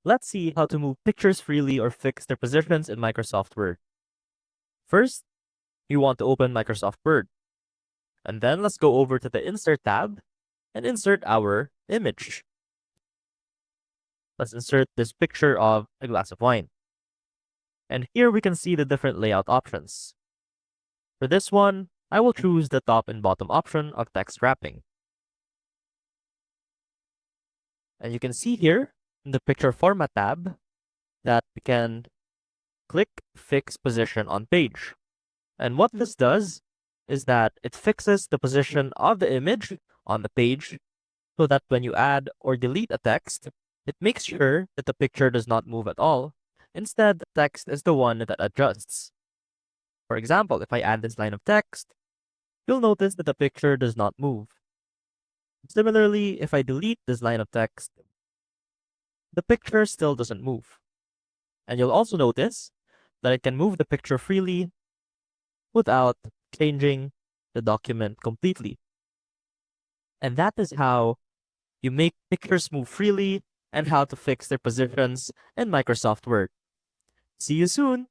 Let's see how to move pictures freely or fix their positions in Microsoft Word. First, we want to open Microsoft Word. And then let's go over to the Insert tab and insert our image. Let's insert this picture of a glass of wine. And here we can see the different layout options. For this one, I will choose the top and bottom option of text wrapping. And you can see here in the Picture Format tab that we can click Fix Position on Page. And what this does is that it fixes the position of the image on the page so that when you add or delete a text, it makes sure that the picture does not move at all. Instead, the text is the one that adjusts. For example, if I add this line of text, you'll notice that the picture does not move. Similarly, if I delete this line of text, the picture still doesn't move. And you'll also notice that I can move the picture freely without changing the document completely. And that is how you make pictures move freely and how to fix their positions in Microsoft Word. See you soon!